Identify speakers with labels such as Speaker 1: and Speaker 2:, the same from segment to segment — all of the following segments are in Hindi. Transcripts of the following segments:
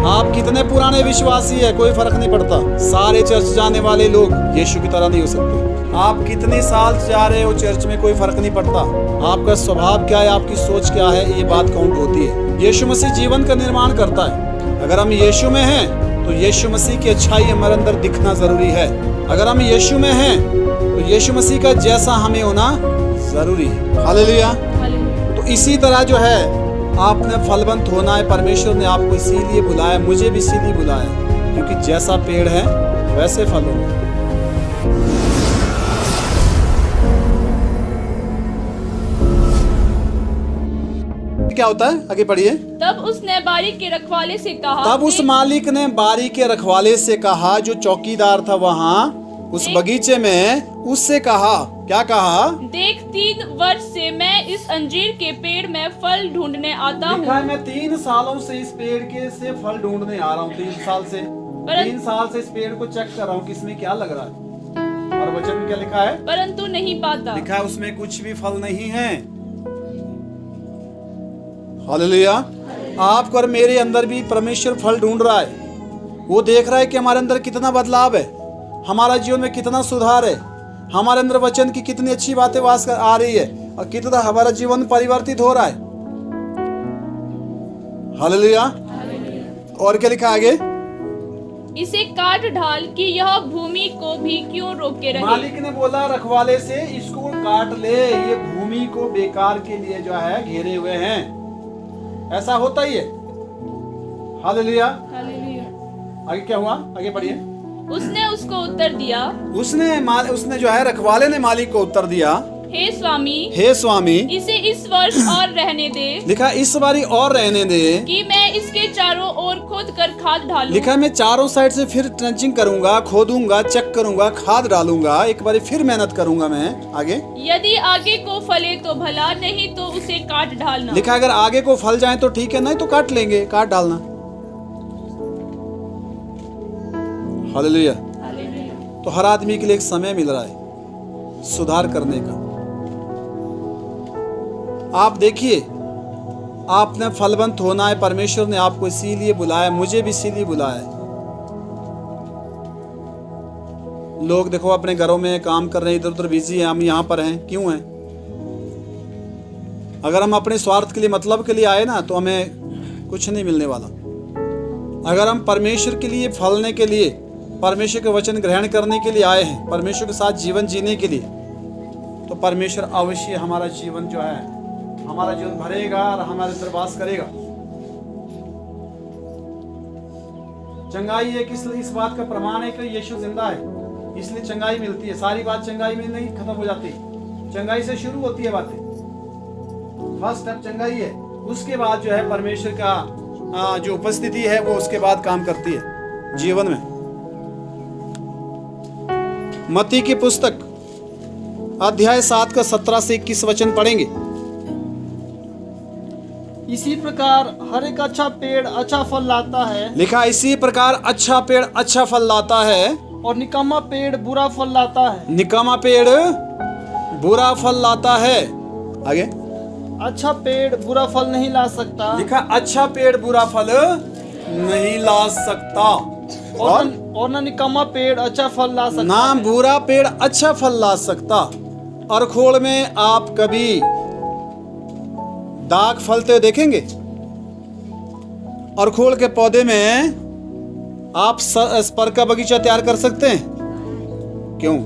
Speaker 1: आप कितने पुराने विश्वासी है, कोई फर्क नहीं पड़ता। सारे चर्च जाने वाले लोग यीशु की तरह नहीं हो सकते। आप कितने साल से जा रहे हो चर्च में, कोई फर्क नहीं पड़ता। आपका स्वभाव क्या है, आपकी सोच क्या है, ये बात काउंट होती है। यीशु मसीह जीवन का निर्माण करता है। अगर हम यीशु में हैं तो यीशु मसीह की अच्छाई हमारे अंदर दिखना जरूरी है। अगर हम यीशु में हैं तो यीशु मसीह का जैसा हमें होना जरूरी है। हालेलुया। तो इसी तरह जो है आपने फलवंत होना है। परमेश्वर ने आपको इसीलिए बुलाया, मुझे भी इसीलिए बुलाया, क्योंकि जैसा पेड़ है वैसे फल होंगे। क्या होता है, आगे पढ़िए।
Speaker 2: तब उसने बारी के रखवाले से कहा,
Speaker 1: तब उस मालिक ने बारी के रखवाले से कहा, जो चौकीदार था वहाँ उस बगीचे में, उससे कहा, क्या कहा?
Speaker 2: देख 3 वर्ष से मैं इस अंजीर के पेड़ में फल ढूंढने आता हूँ।
Speaker 1: मैं 3 सालों से इस पेड़ के से फल ढूंढने आ रहा हूँ। 3 साल से 3 साल से इस पेड़ को चेक कर रहा हूँ कि इसमें क्या लग रहा है। और वचन में क्या लिखा है?
Speaker 2: परंतु नहीं पाता।
Speaker 1: लिखा है उसमें कुछ भी फल नहीं है। हालेलुया। आपको और मेरे अंदर भी परमेश्वर फल ढूंढ रहा है। वो देख रहा है कि हमारे अंदर कितना बदलाव है, हमारा जीवन में कितना सुधार है, हमारे अंदर वचन की कितनी अच्छी बातें वास कर आ रही है और कितना हमारा जीवन परिवर्तित हो रहा है। हालेलुया। और क्या लिखा आगे?
Speaker 2: इसे काट डाल कि यह भूमि को भी क्यों रोके रहे।
Speaker 1: मालिक ने बोला रखवाले से, इसको काट ले, ये भूमि को बेकार के लिए जो है घेरे हुए हैं। ऐसा होता ही है। हालेलुया। आगे क्या हुआ, आगे पढ़िए।
Speaker 2: उसने उसको उत्तर दिया,
Speaker 1: उसने जो है रखवाले ने मालिक को उत्तर दिया,
Speaker 2: हे स्वामी,
Speaker 1: हे स्वामी,
Speaker 2: इसे इस वर्ष और रहने दे।
Speaker 1: लिखा इस बारी और रहने दे,
Speaker 2: कि मैं इसके चारों ओर खोद कर खाद डालूं।
Speaker 1: लिखा मैं चारों साइड से फिर ट्रंचिंग करूंगा, खोदूंगा, चेक करूंगा, खाद डालूंगा, एक बारी फिर मेहनत करूंगा मैं। आगे,
Speaker 2: यदि आगे को फले तो भला, नहीं तो उसे काट डालना।
Speaker 1: लिखा अगर आगे को फल जाए तो ठीक है, नहीं तो काट लेंगे, काट डालना। हालेलुया। तो हर आदमी के लिए एक समय मिल रहा है सुधार करने का। आप देखिए, आपने फलवंत होना है। परमेश्वर ने आपको इसीलिए बुलाया, मुझे भी इसीलिए बुलाया है। लोग देखो अपने घरों में काम कर रहे हैं, इधर उधर बिजी हैं, हम यहाँ पर हैं, क्यों हैं? अगर हम अपने स्वार्थ के लिए, मतलब के लिए आए ना, तो हमें कुछ नहीं मिलने वाला। अगर हम परमेश्वर के लिए फलने के लिए, परमेश्वर के वचन ग्रहण करने के लिए आए हैं, परमेश्वर के साथ जीवन जीने के लिए, तो परमेश्वर अवश्य हमारा जीवन जो है, हमारा जीवन भरेगा और हमारे अंदर वास करेगा। चंगाई एक इस बात का प्रमाण है कि यीशु जिंदा है, इसलिए चंगाई मिलती है। सारी बात चंगाई में नहीं खत्म हो जाती, चंगाई से शुरू होती है बातें। फर्स्ट स्टेप चंगाई है, उसके बाद जो है परमेश्वर का जो उपस्थिति है वो उसके बाद काम करती है जीवन में। मत्ती की पुस्तक अध्याय 7 का 17 से 21 वचन पढ़ेंगे।
Speaker 3: इसी प्रकार हर एक अच्छा पेड़ अच्छा फल लाता है।
Speaker 1: लिखा इसी प्रकार अच्छा पेड़ अच्छा फल लाता है,
Speaker 3: और निकम्मा पेड़ बुरा फल लाता है।
Speaker 1: निकम्मा पेड़ बुरा फल लाता है। आगे,
Speaker 3: अच्छा पेड़ बुरा फल नहीं ला सकता।
Speaker 1: लिखा अच्छा पेड़ बुरा फल नहीं ला सकता,
Speaker 3: और न निकम्मा पेड़ अच्छा फल ला सकता।
Speaker 1: ना बुरा पेड़ अच्छा फल ला सकता। और खोल में आप कभी दाग फलते हुए देखेंगे? और खोल के पौधे में आप स्पर का बगीचा तैयार कर सकते हैं? क्यों?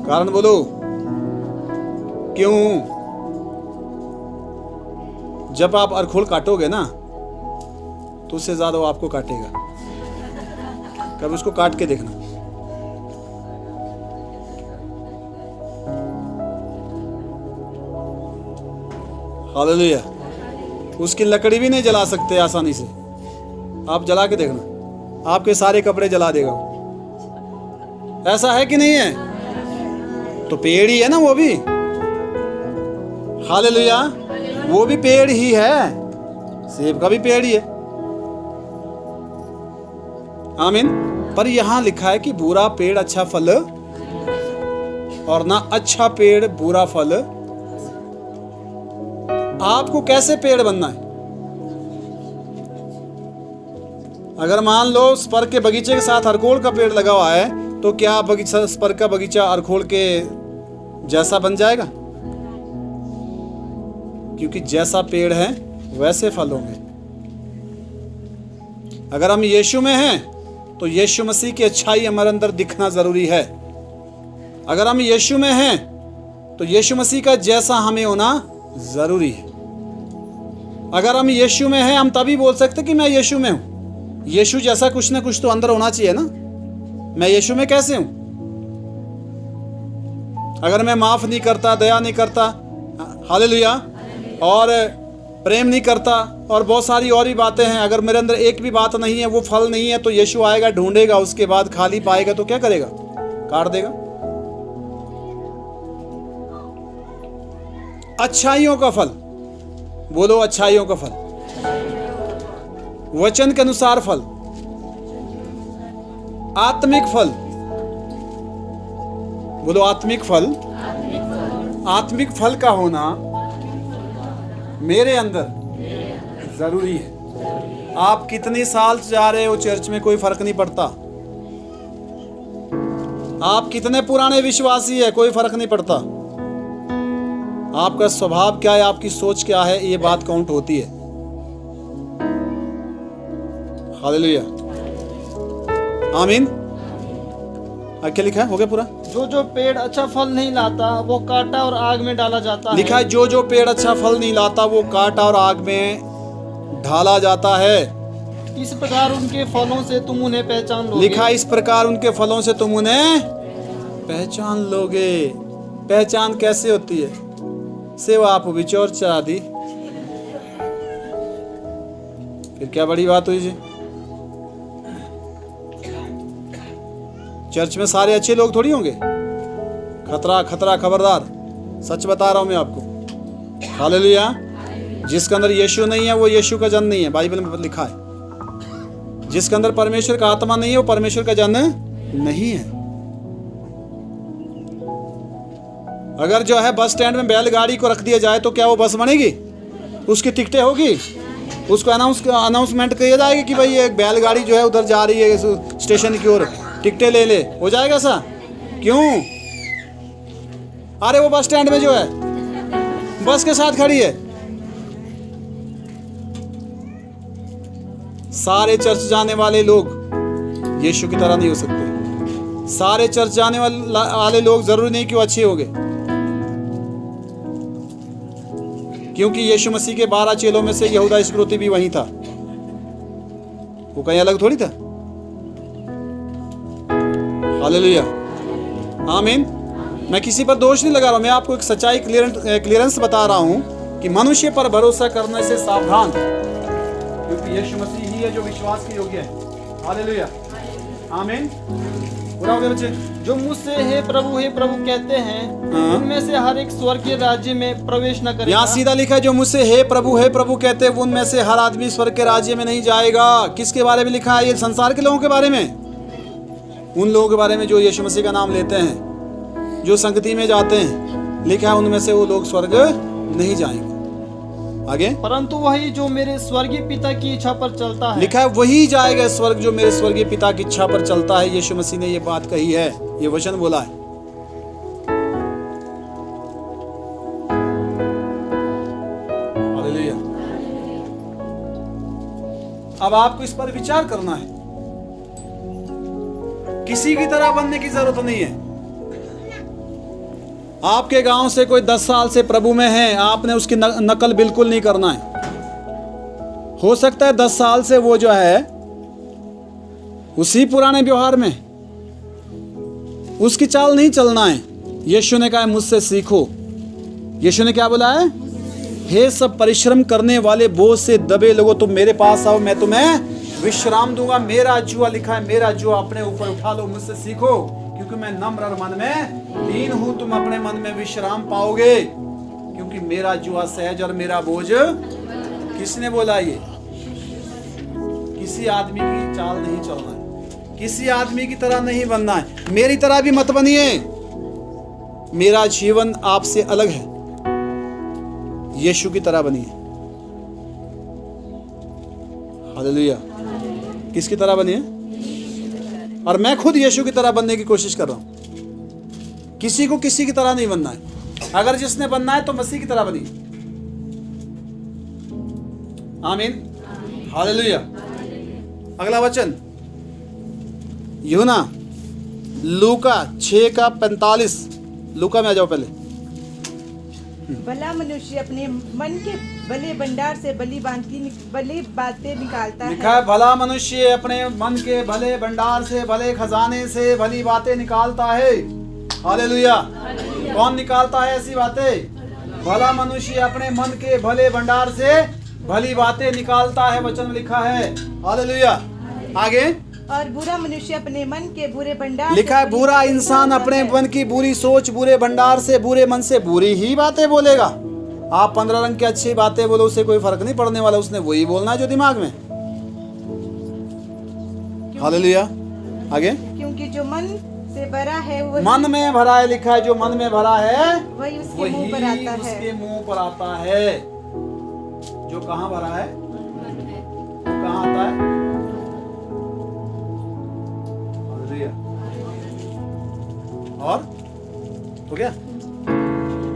Speaker 1: कारण बोलो, क्यों? जब आप अरखोल काटोगे ना, तो उससे ज्यादा वो आपको काटेगा। कभी उसको काट के देखना। हालेलुया। उसकी लकड़ी भी नहीं जला सकते आसानी से, आप जला के देखना, आपके सारे कपड़े जला देगा। ऐसा है कि नहीं है? तो पेड़ ही है ना वो भी। हालेलुया। वो भी पेड़ ही है, सेब का भी पेड़ ही है। आमीन। पर यहां लिखा है कि बुरा पेड़ अच्छा फल, और ना अच्छा पेड़ बुरा फल। आपको कैसे पेड़ बनना है? अगर मान लो स्पर के बगीचे के साथ अरकोल का पेड़ लगा हुआ है तो क्या बगीचा स्पर का बगीचा अरकोल के जैसा बन जाएगा? क्योंकि जैसा पेड़ है वैसे फल होंगे। अगर हम यीशु में हैं तो यीशु मसीह की अच्छाई हमारे अंदर दिखना जरूरी है। अगर हम यीशु में हैं तो यीशु मसीह का जैसा हमें होना जरूरी है। अगर हम यीशु में हैं हम तभी बोल सकते कि मैं यीशु में हूं। यीशु जैसा कुछ ना कुछ तो अंदर होना चाहिए ना। मैं यीशु में कैसे हूं? अगर मैं माफ नहीं करता, दया नहीं करता, हालेलुया, और प्रेम नहीं करता और बहुत सारी और भी बातें हैं, अगर मेरे अंदर एक भी बात नहीं है, वो फल नहीं है, तो यीशु आएगा, ढूंढेगा, उसके बाद खाली पाएगा तो क्या करेगा? काट देगा। अच्छाइयों का फल, बोलो अच्छाइयों का फल, वचन के अनुसार फल, आत्मिक फल, बोलो आत्मिक फल। आत्मिक फल का होना मेरे अंदर जरूरी है। आप कितनी साल से जा रहे हो चर्च में कोई फर्क नहीं पड़ता। आप कितने पुराने विश्वासी है कोई फर्क नहीं पड़ता। आपका स्वभाव क्या है, आपकी सोच क्या है, ये बात काउंट होती है। हालेलुया, आमीन। क्या लिखा है? हो गया पूरा?
Speaker 3: जो पेड़ अच्छा फल नहीं लाता वो काटा और आग में डाला जाता है।
Speaker 1: लिखा है जो पेड़ अच्छा फल नहीं लाता वो काटा और आग में ढाला जाता है।
Speaker 3: इस प्रकार उनके फलों से तुम उन्हें पहचान लोगे।
Speaker 1: लिखा है इस प्रकार उनके फलों से तुम उन्हें पहचान लोगे। पहचान कैसे होती है? सेवा आप विचर्चा आदि। फिर क्या बड़ी बात हुई जी? चर्च में सारे अच्छे लोग थोड़ी होंगे। खतरा खतरा, खबरदार, सच बता रहा हूं मैं आपको। हालेलुया। जिसके अंदर यीशु नहीं है वो यीशु का जन नहीं है, बाइबल में लिखा है। जिसके अंदर परमेश्वर का आत्मा नहीं है वो परमेश्वर का जन नहीं है। अगर जो है बस स्टैंड में बैलगाड़ी को रख दिया जाए तो क्या वो बस बनेगी? उसकी टिकटें होगी, उसको अनाउंसमेंट किया जाएगा कि भाई एक बैलगाड़ी जो है उधर जा रही है स्टेशन की ओर, टिकटें ले ले, हो जाएगा सा? क्यों? अरे वो बस स्टैंड में जो है बस के साथ खड़ी है। सारे चर्च जाने वाले लोग यीशु की तरह नहीं हो सकते। सारे चर्च जाने वाले लोग जरूरी नहीं कि वो अच्छे होंगे, क्योंकि यीशु मसीह के 12 चेलों में से यहूदा इस्करियोती भी वही था। वो कहीं अलग थोड़ी था। हालेलुया, आमीन। मैं किसी पर दोष नहीं लगा रहा हूं, मैं आपको एक सच्चाई क्लियरेंस बता रहा हूं कि मनुष्य पर भरोसा करने से सावधान, क्योंकि यीशु मसीह ही है जो विश्वास के योग्य है। हालेलुया, आमीन। पूरा हो गया बच्चे?
Speaker 3: जो मुझसे हे प्रभु कहते हैं उनमें से हर एक स्वर्गीय राज्य में प्रवेश न करेगा।
Speaker 1: यहाँ सीधा लिखा है जो मुझसे हे प्रभु कहते हैं उनमें से हर आदमी स्वर्ग के राज्य में नहीं जाएगा। किसके बारे में लिखा है? ये संसार के लोगों के बारे में, उन लोगों के बारे में जो यीशु मसीह का नाम लेते हैं, जो संगति में जाते हैं। लिखा है उनमें से वो लोग स्वर्ग नहीं जाएंगे। आगे, परंतु
Speaker 3: वही जो मेरे स्वर्गीय पिता की इच्छा पर चलता है।
Speaker 1: लिखा है वही जाएगा स्वर्ग जो मेरे स्वर्गीय पिता की इच्छा पर चलता है। यीशु मसीह ने ये बात कही है, ये वचन बोला है। हालेलुया। अब आपको इस पर विचार करना है। किसी की तरह बनने की जरूरत नहीं है। आपके गांव से कोई 10 साल से प्रभु में है, आपने उसकी नकल बिल्कुल नहीं करना है। हो सकता है 10 साल से वो जो है उसी पुराने व्यवहार में, उसकी चाल नहीं चलना है। यीशु ने कहा मुझसे सीखो। यीशु ने क्या बोला है? हे सब परिश्रम करने वाले बोझ से दबे लोगों, तुम मेरे पास आओ, मैं तुम्हें विश्राम दूंगा। मेरा जुआ, लिखा है मेरा जुआ अपने ऊपर उठा लो, मुझसे सीखो क्योंकि मैं नम्र और मन में दीन हूं। तुम अपने मन में विश्राम पाओगे क्योंकि मेरा जुआ सहज और मेरा बोझ। किसने बोला ये? किसी आदमी की चाल नहीं चलना है, किसी आदमी की तरह नहीं बनना है। मेरी तरह भी मत बनिए। मेरा जीवन आपसे अलग है, यीशु की तरह बनिए। हालेलुया। किसकी तरह बनिए? और मैं खुद यीशु की तरह बनने की कोशिश कर रहा हूं। किसी को किसी की तरह नहीं बनना है। अगर जिसने बनना है तो मसीह की तरह बनिए। आमीन, हालेलुया। अगला वचन यूहन्ना लूका 6:45। लूका में आ जाओ पहले।
Speaker 4: भला मनुष्य अपने मन के भले भंडार से भली बातें निकालता
Speaker 1: लिखा
Speaker 4: है।
Speaker 1: है भला मनुष्य अपने मन के भले भंडार से भले खजाने से भली बातें निकालता है। हालेलुया। कौन निकालता है ऐसी बातें? भला मनुष्य अपने मन के भले भंडार से भली बातें निकालता है, वचन में लिखा है। हालेलुया। आगे
Speaker 4: और बुरा मनुष्य अपने मन के बुरे भंडार
Speaker 1: लिखा है बुरा इंसान अपने मन की बुरी सोच बुरे भंडार से बुरे मन से बुरी ही बातें बोलेगा। आप 15 रंग की अच्छी बातें बोलो, उससे कोई फर्क नहीं पड़ने वाला। उसने वही बोलना है जो दिमाग में। हालेलुया। आगे
Speaker 4: क्योंकि जो मन से भरा है वही
Speaker 1: मन में भरा है, लिखा है जो मन में भरा है
Speaker 4: वही उसके
Speaker 1: वही
Speaker 4: मुंह पर आता है।
Speaker 1: उसके मुंह पर आता है। जो कहाँ भरा है वो कहाँ आता है? हालेलुया। और हो गया।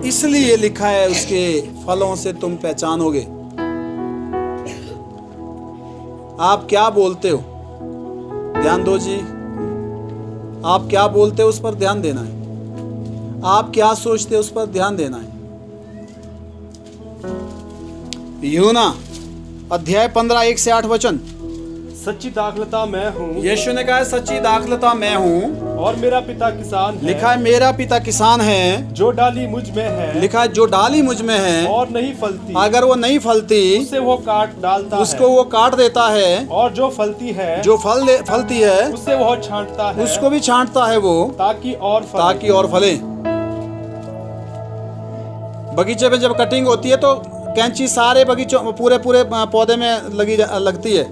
Speaker 1: इसलिए लिखा है उसके फलों से तुम पहचानोगे। आप क्या बोलते हो? ध्यान दो जी। आप क्या बोलते हो उस पर ध्यान देना है। आप क्या सोचते हो उस पर ध्यान देना है। यूहन्ना अध्याय 15 1 से 8 वचन।
Speaker 3: सच्ची दाखलता मैं हूँ
Speaker 1: यीशु ने कहा सच्ची दाखलता मैं हूँ
Speaker 3: और मेरा पिता किसान है।
Speaker 1: लिखा है मेरा पिता किसान है।
Speaker 3: जो डाली मुझ में है
Speaker 1: लिखा है जो डाली मुझ में है
Speaker 3: और नहीं फलती
Speaker 1: अगर वो नहीं फलती
Speaker 3: उससे वो काट डालता
Speaker 1: उसको
Speaker 3: है।
Speaker 1: वो काट देता है।
Speaker 3: और जो फलती है
Speaker 1: जो फलती है
Speaker 3: उससे वो छांटता है
Speaker 1: उसको भी छांटता है वो
Speaker 3: ताकि और
Speaker 1: फले। बगीचे में जब कटिंग होती है तो कैंची सारे बगीचों पूरे पौधे में लगती है,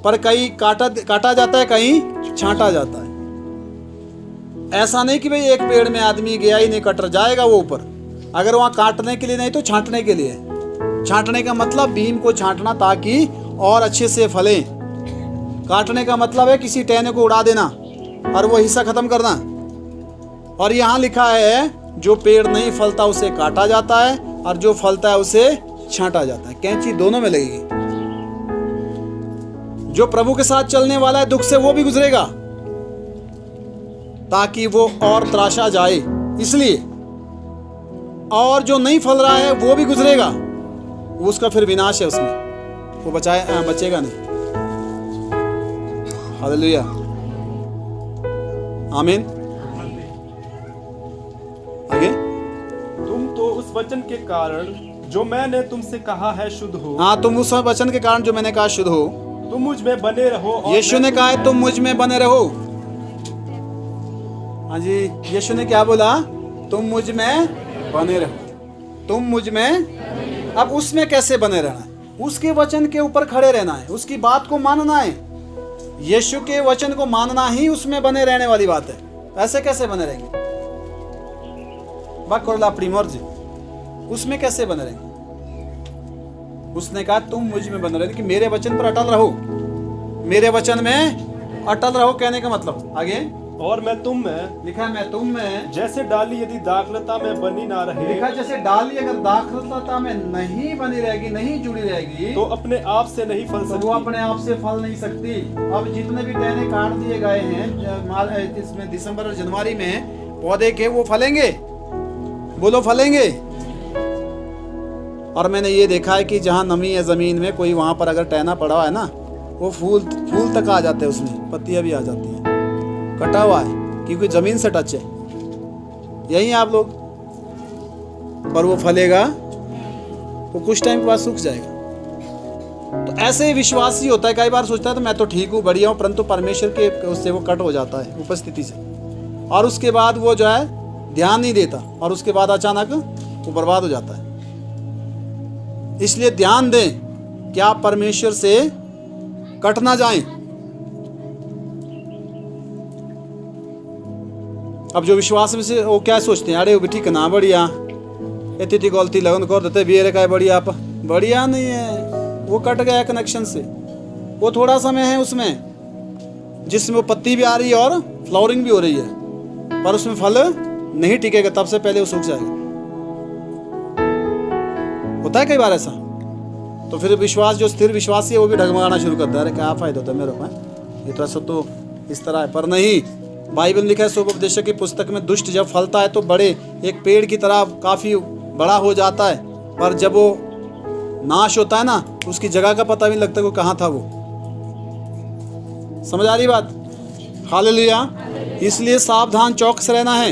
Speaker 1: पर कहीं काटा जाता है, कहीं छांटा जाता है। ऐसा नहीं कि भाई एक पेड़ में आदमी गया ही नहीं कटर जाएगा वो ऊपर। अगर वहाँ काटने के लिए नहीं तो छांटने के लिए। छांटने का मतलब बीम को छांटना ताकि और अच्छे से फले। काटने का मतलब है किसी टहने को उड़ा देना और वो हिस्सा खत्म करना। और यहाँ लिखा है जो पेड़ नहीं फलता उसे काटा जाता है और जो फलता है उसे छांटा जाता है। कैंची दोनों में लगेगी। जो प्रभु के साथ चलने वाला है दुख से वो भी गुजरेगा ताकि वो और तराशा जाए, इसलिए। और जो नहीं फल रहा है वो भी गुजरेगा, उसका फिर विनाश है, उसमें वो बचेगा नहीं। हालेलुया। आमीन। आगे
Speaker 3: तुम तो उस वचन के कारण जो मैंने तुमसे कहा है शुद्ध हो।
Speaker 1: हाँ, तुम उस वचन के कारण जो मैंने कहा शुद्ध हो।
Speaker 3: तुम मुझ में बने रहो और
Speaker 1: यीशु ने कहा है तुम मुझ में बने रहो। हाँ जी, यीशु ने क्या बोला? तुम मुझ में बने रहो। तुम मुझ में। अब उसमें कैसे बने रहना है? उसके वचन के ऊपर खड़े रहना है, उसकी बात को मानना है। यीशु के वचन को मानना ही उसमें बने रहने वाली बात है। ऐसे कैसे बने रहेंगे? बाकोला प्रीमोर जी, उसमें कैसे बने रहेंगे? उसने कहा तुम मुझ में बने रहो कि मेरे वचन पर अटल रहो। मेरे वचन में अटल रहो कहने का मतलब। आगे
Speaker 3: और मैं तुम में।
Speaker 1: लिखा है मैं तुम में।
Speaker 3: जैसे डाली यदि दाखलता में बनी ना रहे।
Speaker 1: लिखा जैसे डाली अगर दाखलता में नहीं बनी रहेगी, नहीं जुड़ी रहेगी,
Speaker 3: तो अपने आप से नहीं फल सकती।
Speaker 1: वो अपने आप से फल नहीं सकती। अब जितने भी टहने काट दिए गए हैं इसमें दिसंबर और जनवरी में पौधे के, वो फलेंगे। बोलो फलेंगे। और मैंने ये देखा है कि जहाँ नमी है जमीन में, कोई वहां पर अगर टहना पड़ा है ना, वो फूल तक आ जाते हैं, उसमें पत्तियां भी आ जाती हैं। कटा हुआ है क्योंकि जमीन से टच है। यही आप लोग, पर वो फलेगा, वो कुछ टाइम के बाद सूख जाएगा। तो ऐसे ही विश्वासी होता है। कई बार सोचता है तो मैं तो ठीक हूँ, बढ़िया हूँ, परंतु परमेश्वर के उससे वो कट हो जाता है उपस्थिति से, और उसके बाद वो जो है ध्यान नहीं देता, और उसके बाद अचानक वो बर्बाद हो जाता है। इसलिए ध्यान दें कि आप परमेश्वर से कट ना जाएं। अब जो विश्वास में से वो क्या सोचते हैं, अरे वो भी ठीक ना बढ़िया, इतनी गलती लगन कर देते, बेरे का बढ़िया नहीं है, वो कट गया कनेक्शन से। वो थोड़ा समय है उसमें, जिसमें वो पत्ती भी आ रही है और फ्लावरिंग भी हो रही है, पर उसमें फल नहीं टिकेगा, तब से पहले वो सूख जाएगा। होता है कई बार ऐसा। तो फिर विश्वास, जो स्थिर विश्वासी है, वो भी ढगमगाना शुरू करता है, अरे क्या फायदा होता है मेरे को, ये तो ऐसा तो इस तरह है। पर नहीं, बाइबल में लिखा है सुपदेशक की पुस्तक में, दुष्ट जब फलता है तो बड़े एक पेड़ की तरह काफी बड़ा हो जाता है, पर जब वो नाश होता है ना, उसकी जगह का पता भी नहीं लगता वो कहाँ था। वो समझ आ रही बात? हालेलुया। इसलिए सावधान, चौकस रहना है।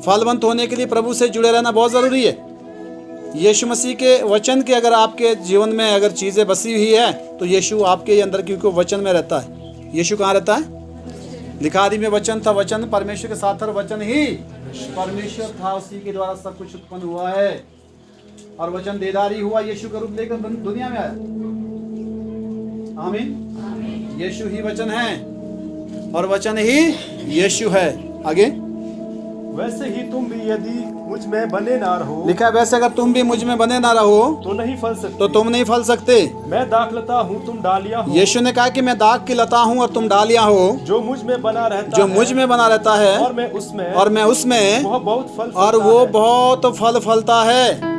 Speaker 1: फलवंत होने के लिए प्रभु से जुड़े रहना बहुत जरूरी है। यीशु मसीह के वचन के अगर आपके जीवन में अगर चीजें बसी हुई है तो यीशु आपके अंदर, क्योंकि वचन में रहता है। यीशु कहाँ रहता है? लिखा आदि में वचन था, वचन परमेश्वर के साथ था, वचन ही परमेश्वर था, उसी के द्वारा सब कुछ उत्पन्न हुआ है, और वचन देदारी हुआ, यीशु का रूप लेकर दुनिया में आया। आमीन। यीशु ही वचन है और वचन ही यीशु है। आगे,
Speaker 5: वैसे ही तुम भी यदि मुझ में बने ना रहो,
Speaker 1: लिखा है वैसे अगर तुम भी मुझ में बने ना रहो
Speaker 5: तो नहीं फल सकते।
Speaker 1: तो तुम नहीं फल सकते।
Speaker 5: मैं दाखलता हूँ, तुम डालियाँ हो।
Speaker 1: यीशु ने कहा कि मैं दाग की लता हूँ और तुम डालियाँ हो।
Speaker 5: जो मुझ में बना रहता
Speaker 1: जो
Speaker 5: है,
Speaker 1: मुझ में बना रहता है
Speaker 5: और मैं उसमें
Speaker 1: वह
Speaker 5: बहुत फल
Speaker 1: और
Speaker 5: फलता
Speaker 1: वो
Speaker 5: है।
Speaker 1: बहुत फल फलता है।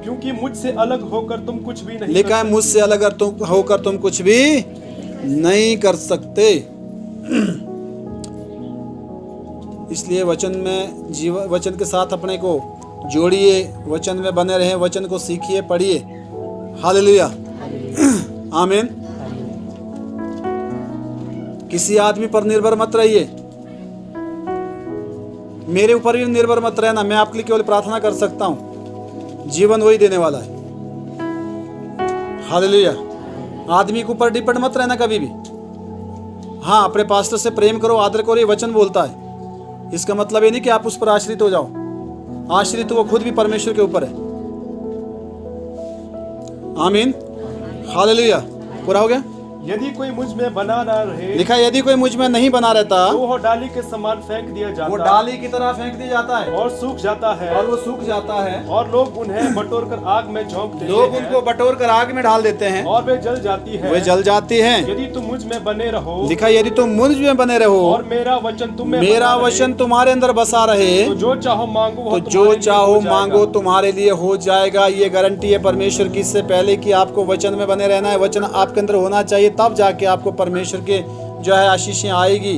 Speaker 5: क्योंकि मुझसे अलग होकर तुम कुछ भी नहीं
Speaker 1: लिखा है
Speaker 5: कर
Speaker 1: मुझसे अलग होकर तुम कुछ भी नहीं कर सकते। इसलिए वचन में जीवन, वचन के साथ अपने को जोड़िए, वचन में बने रहें, वचन को सीखिए, पढ़िए। हालेलुया। आमीन। किसी आदमी पर निर्भर मत रहिए, मेरे ऊपर भी निर्भर मत रहना। मैं आपके लिए केवल प्रार्थना कर सकता हूं, जीवन वही देने वाला है। हालेलुया। आदमी के ऊपर डिपेंड मत रहना कभी भी। हाँ, अपने पास्टर से प्रेम करो, आदर करो, ये वचन बोलता है। इसका मतलब ये नहीं कि आप उस पर आश्रित हो जाओ। आश्रित वो खुद भी परमेश्वर के ऊपर है। आमीन। हालेलुया। पूरा हो गया?
Speaker 5: यदि कोई मुझ में बना ना रहे,
Speaker 1: लिखा है यदि कोई मुझ में नहीं बना रहता
Speaker 5: तो वो डाली के समान फेंक दिया जाता,
Speaker 1: वो डाली की तरह फेंक दिया जाता है
Speaker 5: और सूख जाता है,
Speaker 1: और वो सूख जाता है,
Speaker 5: और लोग उन्हें बटोर कर आग में झोंक देते
Speaker 1: लोग
Speaker 5: हैं,
Speaker 1: उनको बटोर कर आग में डाल देते हैं
Speaker 5: और वे जल जाती है।
Speaker 1: वे जल जाती हैं।
Speaker 5: यदि तुम मुझ में बने रहो,
Speaker 1: लिखा है यदि तुम मुझ में बने रहो
Speaker 5: और मेरा वचन तुम में
Speaker 1: मेरा
Speaker 5: बना
Speaker 1: वचन
Speaker 5: रहे,
Speaker 1: तुम्हारे अंदर बसा रहे,
Speaker 5: तो जो चाहो मांगो
Speaker 1: तो
Speaker 5: वह
Speaker 1: जो
Speaker 5: तुम्हारे लिए
Speaker 1: चाहो
Speaker 5: हो जाएगा।
Speaker 1: मांगो तुम्हारे लिए हो जाएगा। ये गारंटी है परमेश्वर की, इससे पहले कि आपको वचन में बने रहना है। वचन आपके अंदर होना चाहिए, तब जाके आपको परमेश्वर के जो है आशीषें आएगी।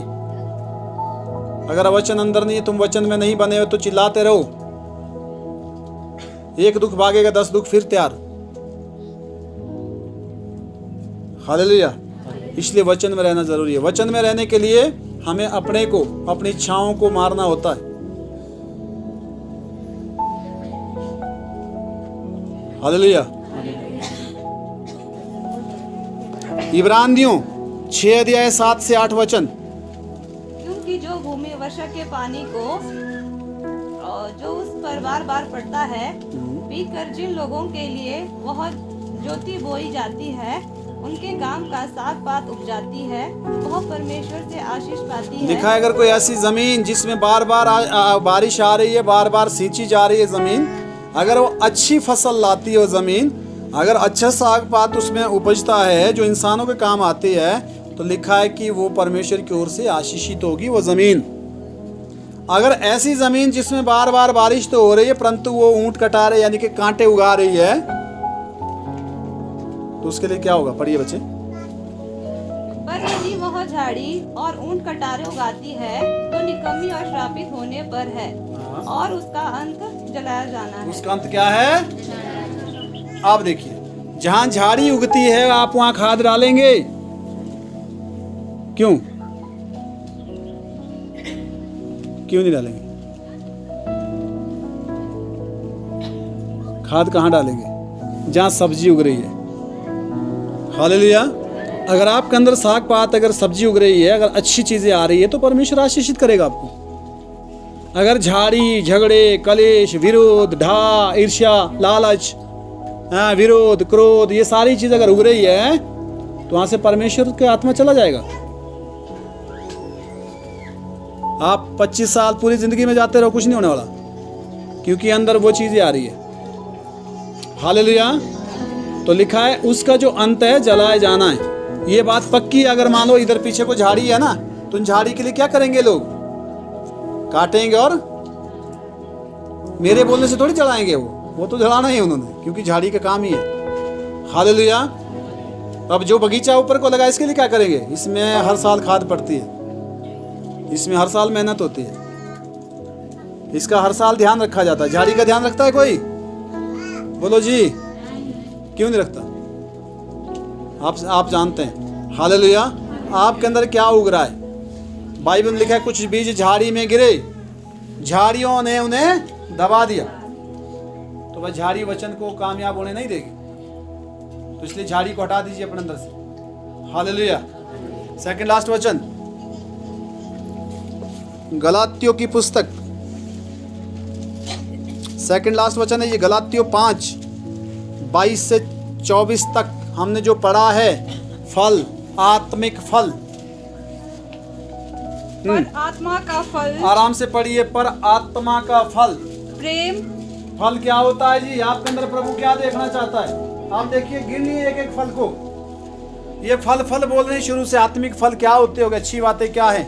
Speaker 1: अगर वचन अंदर नहीं है, तुम वचन में नहीं बने हो, तो चिल्लाते रहो, एक दुख भागेगा 10 दुख फिर तैयार। हालेलुया। इसलिए वचन में रहना जरूरी है। वचन में रहने के लिए हमें अपने को, अपनी इच्छाओं को मारना होता है। हालेलुया। इब्रानियों 6 अध्याय 7 से 8 वचन।
Speaker 6: क्योंकि जो भूमि वर्षा के पानी को जो उस पर बार बार पड़ता है, पीकर जिन लोगों के लिए वह ज्योति बोई जाती है, उनके काम का साग पात उपजाती है, वह परमेश्वर से आशीष पाती है।
Speaker 1: लिखा है अगर कोई ऐसी जमीन जिसमें बार बार बारिश आ रही है, बार बार सींची जा रही है जमीन, अगर वो अच्छी फसल लाती है, वो जमीन अगर अच्छा साग पात उसमें उपजता है जो इंसानों के काम आती है, तो लिखा है कि वो परमेश्वर की ओर से आशीषित होगी वो जमीन। अगर ऐसी जमीन जिसमें बार बार बारिश तो हो रही है परंतु वो ऊंट कटारे यानी कि कांटे उगा रही है, तो उसके लिए क्या होगा? पढ़िए बच्चे।
Speaker 6: पर यदि वह झाड़ी और ऊंट कटारे उगाती है, तो निकम्मी और श्रापित होने पर है, और उसका अंत जलाया जाना है।
Speaker 1: उसका अंत क्या है? आप देखिए, जहां झाड़ी उगती है आप वहां खाद डालेंगे, क्यों नहीं डालेंगे? खाद कहाँ डालेंगे? जहाँ सब्जी उग रही है। हालेलुया। अगर आपके अंदर साग पात, अगर सब्जी उग रही है, अगर अच्छी चीजें आ रही है, तो परमेश्वर आशीषित करेगा आपको। अगर झाड़ी, झगड़े, कलेश, विरोध, ढा, ईर्ष्या, लालच, विरोध, क्रोध, ये सारी चीज अगर उग रही है, तो वहां से परमेश्वर के आत्मा चला जाएगा। आप 25 साल पूरी जिंदगी में जाते रहो, कुछ नहीं होने वाला, क्योंकि अंदर वो चीजें आ रही है। हालेलुया। तो लिखा है उसका जो अंत है जलाए जाना है। ये बात पक्की है। अगर मान लो इधर पीछे को झाड़ी है ना, तो उन झाड़ी के लिए क्या करेंगे लोग? काटेंगे और मेरे बोलने से थोड़ी जलाएंगे। वो तो जलाना ही उन्होंने, क्योंकि झाड़ी का काम ही है। हालेलुया। अब जो बगीचा ऊपर को लगा इसके लिए क्या करेंगे? इसमें हर साल खाद पड़ती है, इसमें हर साल मेहनत होती है, इसका हर साल ध्यान रखा जाता है। झाड़ी का ध्यान रखता है कोई? बोलो जी, क्यों नहीं रखता? आप जानते हैं। हालेलुया। आपके अंदर क्या उग रहा है? बाइबल में लिखा है कुछ बीज झाड़ी में गिरे, झाड़ियों ने उन्हें दबा दिया। तो वह झाड़ी वचन को कामयाब होने नहीं देगी, तो इसलिए झाड़ी को हटा दीजिए अपने अंदर से। हालेलुया। सेकंड लास्ट वचन, गलातियों की पुस्तक, सेकंड लास्ट वचन है ये, गलातियों 5:22 से 24 तक हमने जो पढ़ा है। फल, आत्मिक फल।
Speaker 6: पर आत्मा का फल
Speaker 1: आराम से पढ़िए। पर आत्मा का फल।
Speaker 6: प्रेम।
Speaker 1: फल क्या होता है जी? आपके अंदर प्रभु क्या देखना चाहता है? आप देखिए, गिनिए एक एक फल को। ये फल फल बोल रहे हैं शुरू से। आत्मिक फल क्या होते होंगे? अच्छी बातें क्या है?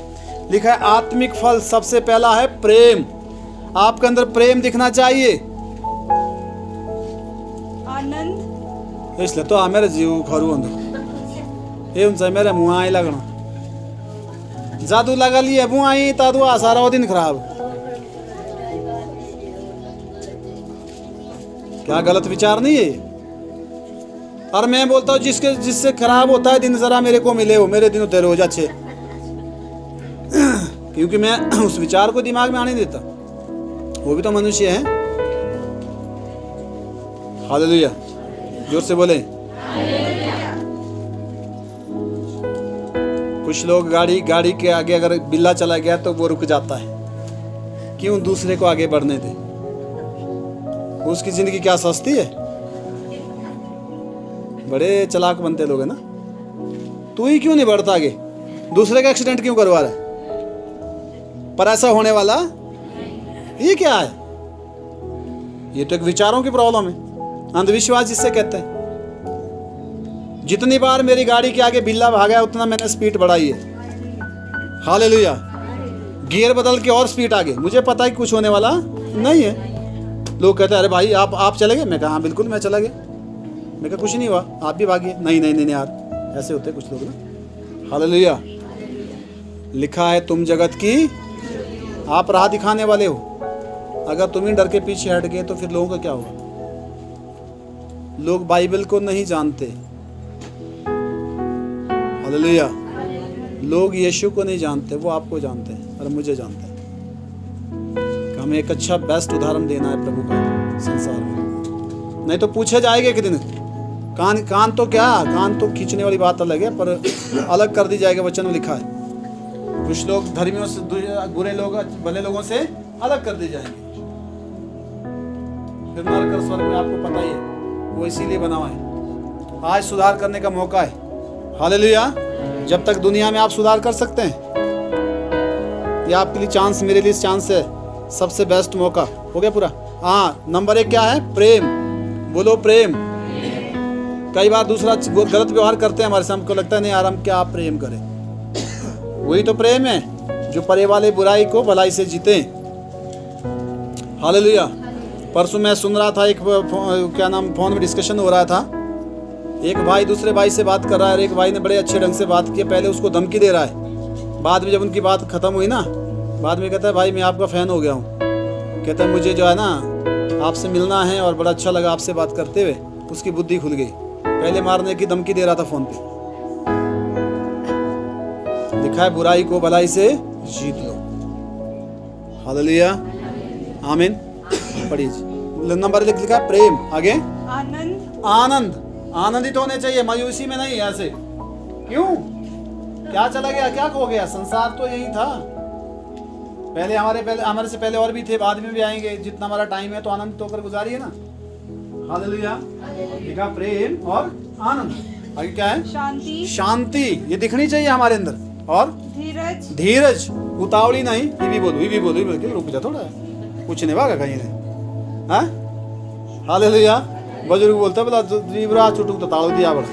Speaker 1: लिखा है आत्मिक फल सबसे पहला है प्रेम। आपके अंदर प्रेम दिखना चाहिए।
Speaker 6: आनंद।
Speaker 1: इसलिए तो मेरे जीव खरू अंदर ये उनसे मेरे मुँह आई लगना, जादू लगा लिए मुँह आई तादू सारा दिन खराब। क्या गलत विचार नहीं है? और मैं बोलता हूँ जिससे खराब होता है दिन, जरा मेरे को मिले हो, मेरे दिन तेरे हो अच्छे, क्योंकि मैं उस विचार को दिमाग में आने देता। वो भी तो मनुष्य है। हालेलुया। जोर से बोले। कुछ लोग गाड़ी के आगे अगर बिल्ला चला गया तो वो रुक जाता है। क्यों? दूसरे को आगे बढ़ने दे। उसकी जिंदगी क्या सस्ती है? बड़े चालाक बनते लोग है ना। तू ही क्यों नहीं बढ़ता आगे? दूसरे का एक्सीडेंट क्यों करवा रहा है? पर ऐसा होने वाला ये क्या है? ये तो एक विचारों की प्रॉब्लम है, अंधविश्वास जिससे कहते हैं। जितनी बार मेरी गाड़ी के आगे बिल्ला भागा उतना मैंने स्पीड बढ़ाई है। हालेलुया। गियर बदल के और स्पीड आगे। मुझे पता है कि कुछ होने वाला नहीं है। लोग कहते हैं अरे भाई आप चले गए? मैं कहा हाँ बिल्कुल मैं चला गया। मैं कहा कुछ नहीं हुआ, आप भी भागिए। नहीं यार, ऐसे होते कुछ लोग ना। हालेलुया। लिखा है तुम जगत की, आप राह दिखाने वाले हो। अगर तुम ही डर के पीछे हट गए तो फिर लोगों का क्या होगा? लोग बाइबल को नहीं जानते। हालेलुया। लोग यीशु को नहीं जानते, वो आपको जानते हैं और मुझे जानते हैं। हमें एक अच्छा बेस्ट उदाहरण देना है प्रभु का संसार में, नहीं तो पूछे जाएंगे एक दिन। कान तो क्या, कान तो खींचने वाली बात अलग है, पर अलग कर दी जाएगी। वचन में लिखा है कुछ लोग धर्मियों से, बुरे लोग भले लोगों से अलग कर दी जाएंगे। फिर नरक और स्वर्ग में आपको पता ही है, वो इसीलिए बना हुआ है। आज सुधार करने का मौका है। हालेलुया। जब तक दुनिया में आप सुधार कर सकते हैं, ये आपके लिए चांस, मेरे लिए चांस है। सबसे बेस्ट मौका हो गया पूरा। हाँ, नंबर 1 क्या है? प्रेम। बोलो प्रेम। कई बार दूसरा गलत व्यवहार करते हैं हमारे से, हमको लगता है नहीं यार हम क्या प्रेम करें। वही तो प्रेम है जो परे वाले बुराई को भलाई से जीते। हालेलुया। परसों मैं सुन रहा था, एक फोन में डिस्कशन हो रहा था। एक भाई दूसरे भाई से बात कर रहा है और एक भाई ने बड़े अच्छे ढंग से बात की। पहले उसको धमकी दे रहा है, बाद में जब उनकी बात खत्म हुई ना, बाद में कहता है भाई मैं आपका फ़ैन हो गया हूँ। कहता है मुझे जो है ना आपसे मिलना है और बड़ा अच्छा लगा आपसे बात करते हुए। उसकी बुद्धि खुल गई। पहले मारने की धमकी दे रहा था फ़ोन पे। लिखा है बुराई को भलाई से जीत लो। हालेलुया। आमीन। पढ़िए। नंबर लिखा है प्रेम। आगे
Speaker 6: आनंद।
Speaker 1: आनंद। आनंदित होने चाहिए, मायूसी में नहीं। ऐसे क्यों? क्या चला गया, क्या खो गया? संसार तो यही था। पहले हमारे से पहले और भी थे, बाद में भी आएंगे। जितना हमारा टाइम है तो आनंदित होकर गुजारिए ना। हालेलुया। लिखा प्रेम और आनंद। आगे क्या है?
Speaker 6: शांति।
Speaker 1: शांति। ये दिखनी चाहिए हमारे अंदर। और
Speaker 6: धीरज।
Speaker 1: धीरज। उतावली नहीं। ये भी बोलो रुक जा थोड़ा, कुछ नहीं भागा कहीं ने। हाँ? हालेलुया। बुजुर्ग बोलता बोला जीवराज चुटुक तो ताड़ो दिया बड़ा।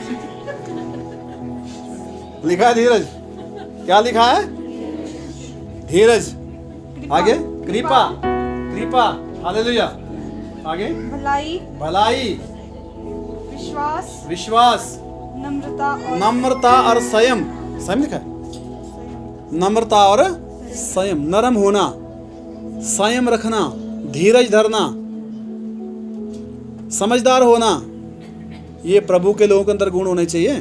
Speaker 1: लिखा है धीरज, क्या लिखा है? धीरज। आगे कृपा, कृपा, हालेलुया। आगे
Speaker 4: भलाई,
Speaker 1: भलाई,
Speaker 4: विश्वास,
Speaker 1: विश्वास,
Speaker 4: नम्रता और
Speaker 1: नम्रता और संयम। संयम लिखा है, नम्रता और संयम, नरम होना, संयम रखना, धीरज धरना, समझदार होना, ये प्रभु के लोगों के अंदर गुण होने चाहिए।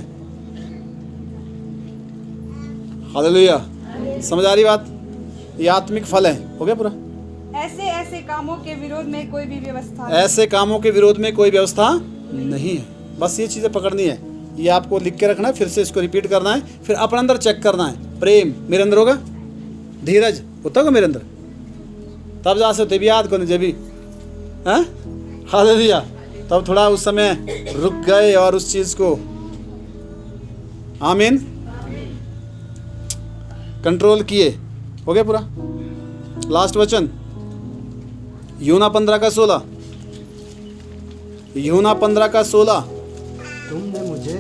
Speaker 1: हालेलुया। समझ आ रही बात? ये आत्मिक फल है। हो गया पूरा?
Speaker 4: ऐसे ऐसे कामों के विरोध में कोई भी व्यवस्था
Speaker 1: ऐसे कामों के विरोध में कोई व्यवस्था नहीं है। बस ये चीजें पकड़नी है, ये आपको लिख के रखना है, फिर से इसको रिपीट करना है, फिर अपने अंदर चेक करना है। प्रेम मेरे अंदर होगा, धीरज होता होगा मेरे अंदर, तब जा सकते भी याद करने जब भी, हाँ हालेलुया। तब थोड़ा उस समय रुक गए और उस चीज को आमीन कंट्रोल किए। हो गया पूरा? लास्ट वचन यूना 15:16, यूना 15:16।
Speaker 7: तुमने मुझे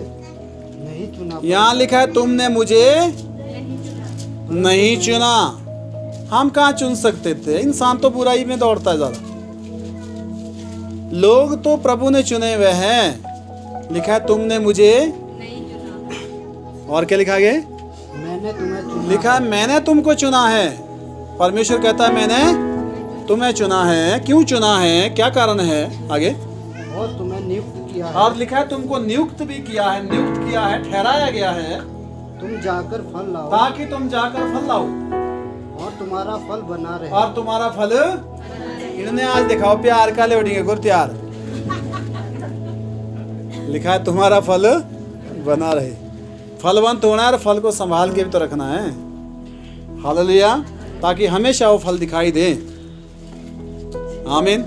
Speaker 7: नहीं चुना।
Speaker 1: यहाँ लिखा है तुमने मुझे नहीं चुना। हम कहाँ चुन सकते थे? इंसान तो बुराई में दौड़ता है ज्यादा, लोग तो प्रभु ने चुने हुए हैं। लिखा है तुमने मुझे नहीं चुना। और क्या लिखा गया?
Speaker 7: मैंने तुम्हें चुना।
Speaker 1: लिखा है मैंने तुमको चुना है। परमेश्वर कहता है मैंने तुम्हें चुना है। क्यों चुना है? क्या कारण है? आगे
Speaker 7: और तुम्हें नियुक्त किया है।
Speaker 1: और लिखा है तुमको नियुक्त भी किया है, नियुक्त किया है, ठहराया गया है
Speaker 7: तुम जाकर फल लाओ
Speaker 1: ताकि तुम जाकर फल लाओ
Speaker 7: और तुम्हारा फल बना रहे।
Speaker 1: और तुम्हारा फल। इन्होंने आज दिखाओ प्यार का ले उड़ेंगे गुर त्यार। लिखा है तुम्हारा फल बना रहे। फलवंत होना है और फल को संभाल के भी तो रखना है। हालेलुया। ताकि हमेशा वो फल दिखाई दे। आमीन।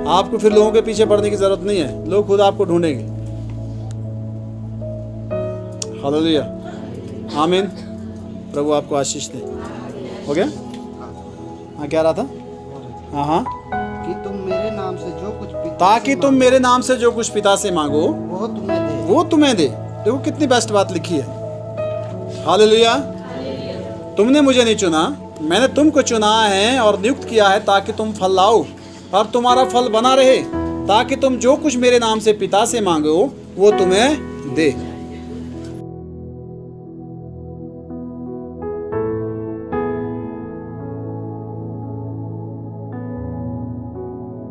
Speaker 1: आपको फिर लोगों के पीछे पड़ने की जरूरत नहीं है, लोग खुद आपको ढूंढेंगे। हालेलुया। आमीन। प्रभु आपको आशीष दे। हो गया? हाँ क्या रहा था? हाँ हाँ
Speaker 7: कि तुम मेरे नाम से जो कुछ पिता
Speaker 1: ताकि तुम मेरे नाम से जो कुछ पिता से मांगो
Speaker 7: वो तुम्हें दे।
Speaker 1: वो तुम्हें दे। देखो कितनी बेस्ट बात लिखी है। हालेलुया। तुमने मुझे नहीं चुना, मैंने तुमको चुना है और नियुक्त किया है ताकि तुम फल लाओ और तुम्हारा फल बना रहे, ताकि तुम जो कुछ मेरे नाम से पिता से मांगो वो तुम्हें दे।